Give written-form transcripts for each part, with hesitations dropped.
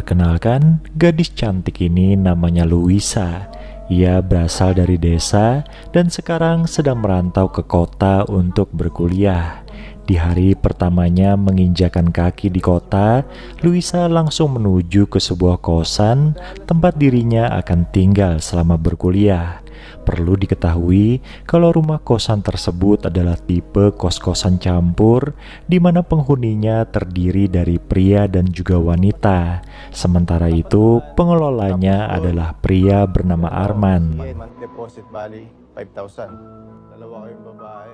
Perkenalkan, gadis cantik ini namanya Luisa. Ia berasal dari desa dan sekarang sedang merantau ke kota untuk berkuliah. Di hari pertamanya menginjakan kaki di kota, Luisa langsung menuju ke sebuah kosan tempat dirinya akan tinggal selama berkuliah. Perlu diketahui kalau rumah kosan tersebut adalah tipe kos-kosan campur di mana penghuninya terdiri dari pria dan juga wanita. Sementara itu, pengelolanya adalah pria bernama Arman. Deposit bali 5,000. Dalawa kayong babae.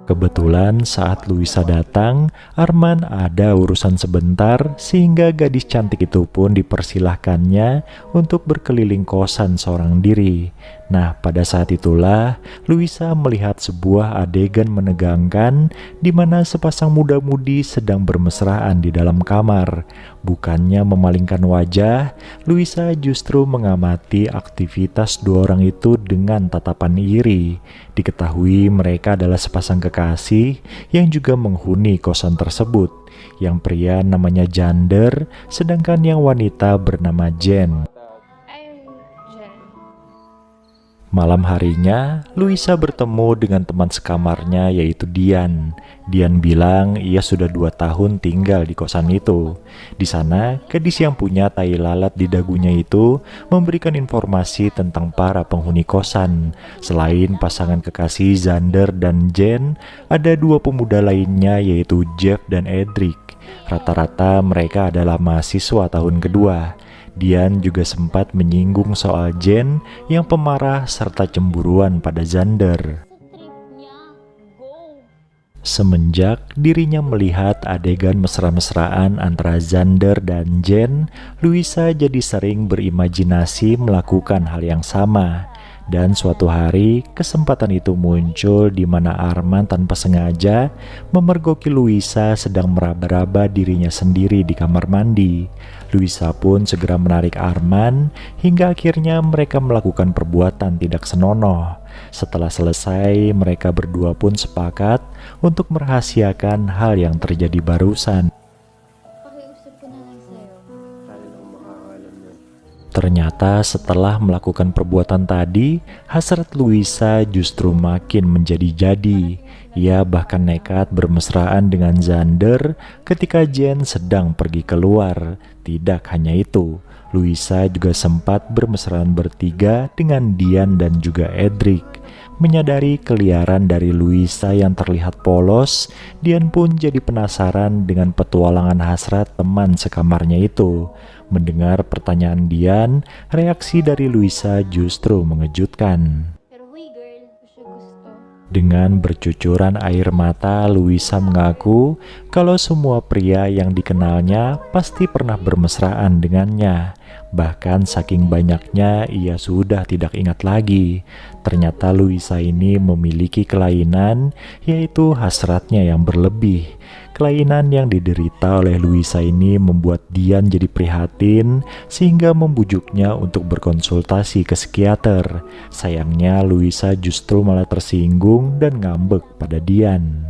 Kebetulan saat Luisa datang, Arman ada urusan sebentar sehingga gadis cantik itu pun dipersilahkannya untuk berkeliling kosan seorang diri. Nah, pada saat itulah Luisa melihat sebuah adegan menegangkan di mana sepasang muda-mudi sedang bermesraan di dalam kamar. Bukannya memalingkan wajah, Luisa justru mengamati aktivitas dua orang itu dengan tatapan iri. Diketahui mereka adalah sepasang kekasih yang juga menghuni kosan tersebut. Yang pria namanya Jander, sedangkan yang wanita bernama Jen. Malam harinya, Luisa bertemu dengan teman sekamarnya yaitu Dian. Dian bilang ia sudah 2 tahun tinggal di kosan itu. Di sana, gadis yang punya tai lalat di dagunya itu memberikan informasi tentang para penghuni kosan. Selain pasangan kekasih Zander dan Jen, ada 2 pemuda lainnya yaitu Jeff dan Edric. Rata-rata mereka adalah mahasiswa tahun kedua. Dian juga sempat menyinggung soal Jen yang pemarah serta cemburuan pada Zander. Semenjak dirinya melihat adegan mesra-mesraan antara Zander dan Jen, Luisa jadi sering berimajinasi melakukan hal yang sama. Dan suatu hari, kesempatan itu muncul di mana Arman tanpa sengaja memergoki Luisa sedang meraba-raba dirinya sendiri di kamar mandi. Luisa pun segera menarik Arman hingga akhirnya mereka melakukan perbuatan tidak senonoh. Setelah selesai, mereka berdua pun sepakat untuk merahasiakan hal yang terjadi barusan. Ternyata setelah melakukan perbuatan tadi, hasrat Luisa justru makin menjadi-jadi. Ia bahkan nekat bermesraan dengan Zander ketika Jen sedang pergi keluar. Tidak hanya itu, Luisa juga sempat bermesraan bertiga dengan Dian dan juga Edric. Menyadari keliaran dari Luisa yang terlihat polos, Dian pun jadi penasaran dengan petualangan hasrat teman sekamarnya itu. Mendengar pertanyaan Dian, reaksi dari Luisa justru mengejutkan. Dengan bercucuran air mata, Luisa mengaku kalau semua pria yang dikenalnya pasti pernah bermesraan dengannya. Bahkan saking banyaknya ia sudah tidak ingat lagi. Ternyata Luisa ini memiliki kelainan, yaitu hasratnya yang berlebih. Kelainan yang diderita oleh Luisa ini membuat Dian jadi prihatin sehingga membujuknya untuk berkonsultasi ke psikiater. Sayangnya Luisa justru malah tersinggung dan ngambek pada Dian.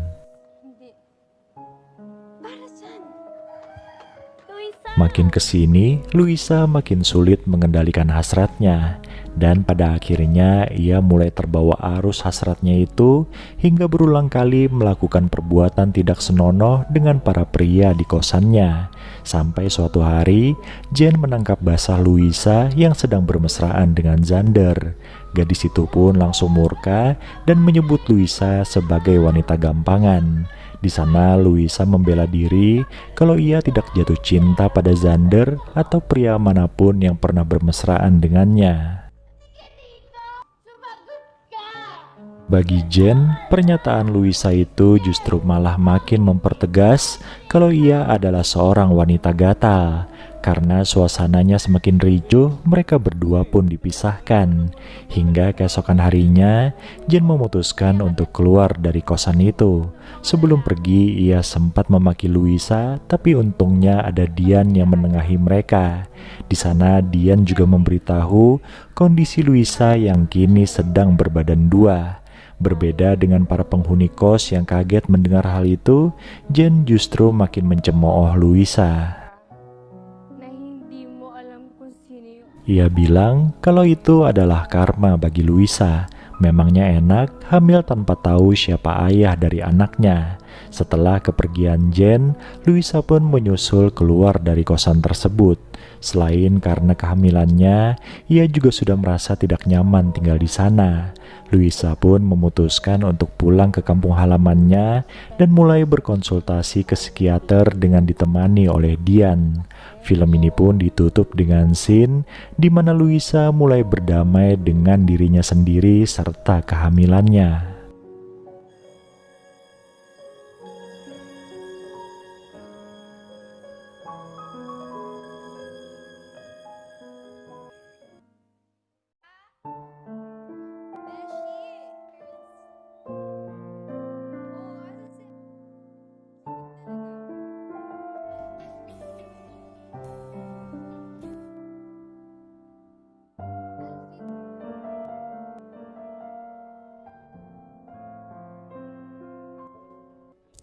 Makin kesini, Luisa makin sulit mengendalikan hasratnya. Dan pada akhirnya ia mulai terbawa arus hasratnya itu hingga berulang kali melakukan perbuatan tidak senonoh dengan para pria di kosannya. Sampai suatu hari, Jen menangkap basah Luisa yang sedang bermesraan dengan Zander. Gadis itu pun langsung murka dan menyebut Luisa sebagai wanita gampangan. Di sana Luisa membela diri kalau ia tidak jatuh cinta pada Zander atau pria manapun yang pernah bermesraan dengannya. Bagi Jen, pernyataan Luisa itu justru malah makin mempertegas kalau ia adalah seorang wanita gatal. Karena suasananya semakin ricuh, mereka berdua pun dipisahkan. Hingga keesokan harinya, Jen memutuskan untuk keluar dari kosan itu. Sebelum pergi, ia sempat memaki Luisa, tapi untungnya ada Dian yang menengahi mereka. Di sana, Dian juga memberitahu kondisi Luisa yang kini sedang berbadan 2. Berbeda dengan para penghuni kos yang kaget mendengar hal itu, Jen justru makin mencemooh Luisa. Ia bilang kalau itu adalah karma bagi Luisa. Memangnya enak hamil tanpa tahu siapa ayah dari anaknya. Setelah kepergian Jen, Luisa pun menyusul keluar dari kosan tersebut. Selain karena kehamilannya, ia juga sudah merasa tidak nyaman tinggal di sana. Luisa pun memutuskan untuk pulang ke kampung halamannya dan mulai berkonsultasi ke psikiater dengan ditemani oleh Dian. Film ini pun ditutup dengan scene di mana Luisa mulai berdamai dengan dirinya sendiri serta kehamilannya.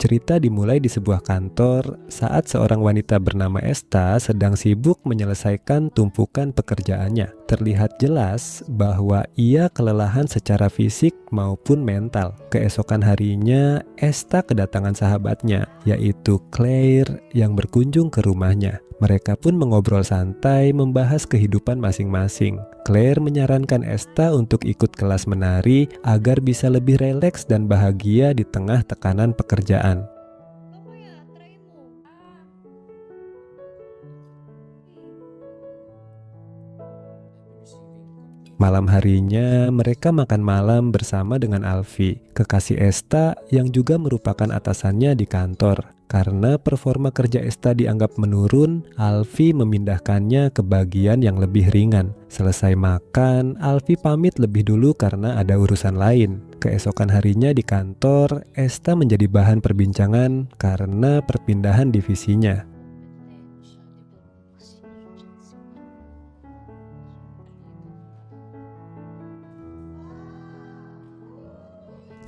Cerita dimulai di sebuah kantor saat seorang wanita bernama Esta sedang sibuk menyelesaikan tumpukan pekerjaannya. Terlihat jelas bahwa ia kelelahan secara fisik maupun mental. Keesokan harinya, Esta kedatangan sahabatnya, yaitu Claire yang berkunjung ke rumahnya. Mereka pun mengobrol santai membahas kehidupan masing-masing. Claire menyarankan Esta untuk ikut kelas menari agar bisa lebih rileks dan bahagia di tengah tekanan pekerjaan. Malam harinya, mereka makan malam bersama dengan Alfie, kekasih Esta yang juga merupakan atasannya di kantor. Karena performa kerja Esta dianggap menurun, Alfie memindahkannya ke bagian yang lebih ringan. Selesai makan, Alfie pamit lebih dulu karena ada urusan lain. Keesokan harinya di kantor, Esta menjadi bahan perbincangan karena perpindahan divisinya.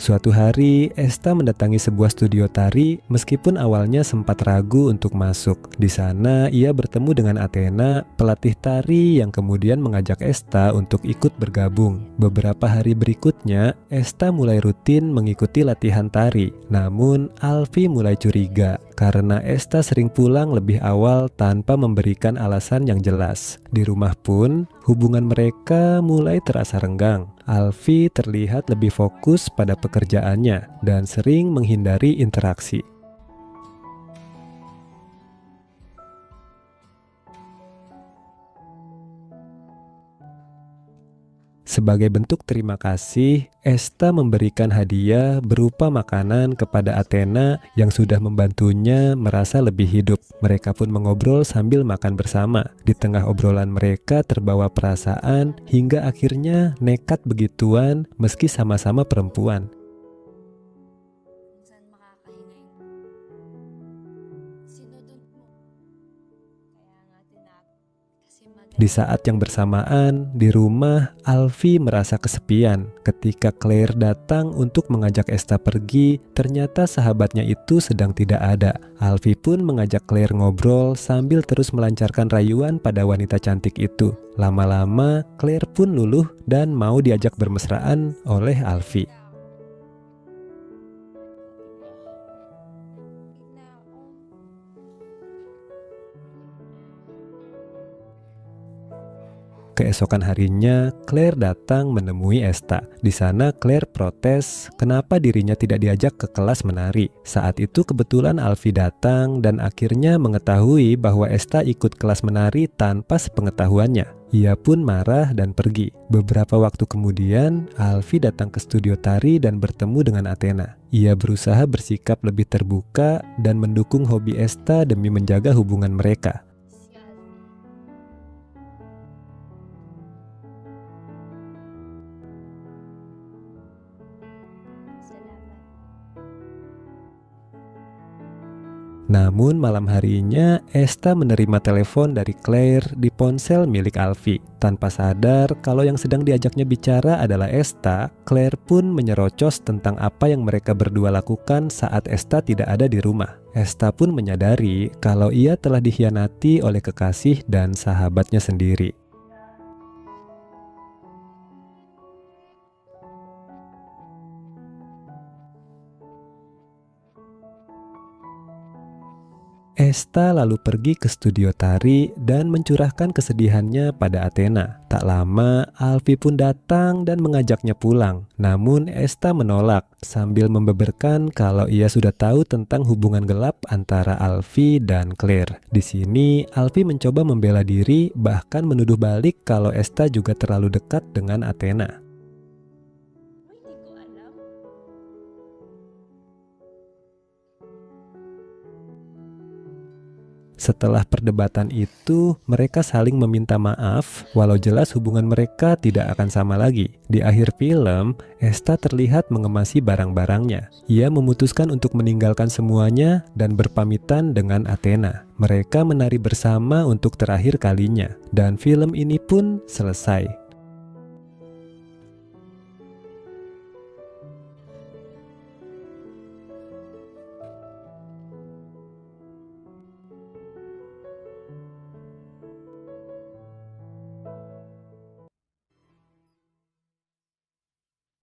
Suatu hari, Esta mendatangi sebuah studio tari meskipun awalnya sempat ragu untuk masuk. Di sana, ia bertemu dengan Athena, pelatih tari yang kemudian mengajak Esta untuk ikut bergabung. Beberapa hari berikutnya, Esta mulai rutin mengikuti latihan tari. Namun, Alfie mulai curiga karena Esta sering pulang lebih awal tanpa memberikan alasan yang jelas. Di rumah pun, hubungan mereka mulai terasa renggang. Alfie terlihat lebih fokus pada pekerjaannya dan sering menghindari interaksi. Sebagai bentuk terima kasih, Esta memberikan hadiah berupa makanan kepada Athena yang sudah membantunya merasa lebih hidup. Mereka pun mengobrol sambil makan bersama. Di tengah obrolan mereka terbawa perasaan hingga akhirnya nekat begituan meski sama-sama perempuan. Di saat yang bersamaan, di rumah, Alfie merasa kesepian. Ketika Claire datang untuk mengajak Esta pergi, ternyata sahabatnya itu sedang tidak ada. Alfie pun mengajak Claire ngobrol sambil terus melancarkan rayuan pada wanita cantik itu. Lama-lama, Claire pun luluh dan mau diajak bermesraan oleh Alfie. Keesokan harinya, Claire datang menemui Esta. Di sana, Claire protes kenapa dirinya tidak diajak ke kelas menari. Saat itu kebetulan Alfie datang dan akhirnya mengetahui bahwa Esta ikut kelas menari tanpa sepengetahuannya. Ia pun marah dan pergi. Beberapa waktu kemudian, Alfie datang ke studio tari dan bertemu dengan Athena. Ia berusaha bersikap lebih terbuka dan mendukung hobi Esta demi menjaga hubungan mereka. Namun malam harinya, Esta menerima telepon dari Claire di ponsel milik Alfie. Tanpa sadar kalau yang sedang diajaknya bicara adalah Esta, Claire pun menyerocos tentang apa yang mereka berdua lakukan saat Esta tidak ada di rumah. Esta pun menyadari kalau ia telah dikhianati oleh kekasih dan sahabatnya sendiri. Esta lalu pergi ke studio tari dan mencurahkan kesedihannya pada Athena. Tak lama, Alfie pun datang dan mengajaknya pulang. Namun Esta menolak sambil membeberkan kalau ia sudah tahu tentang hubungan gelap antara Alfie dan Claire. Di sini, Alfie mencoba membela diri, bahkan menuduh balik kalau Esta juga terlalu dekat dengan Athena. Setelah perdebatan itu, mereka saling meminta maaf, walau jelas hubungan mereka tidak akan sama lagi. Di akhir film, Esta terlihat mengemasi barang-barangnya. Ia memutuskan untuk meninggalkan semuanya dan berpamitan dengan Athena. Mereka menari bersama untuk terakhir kalinya, dan film ini pun selesai.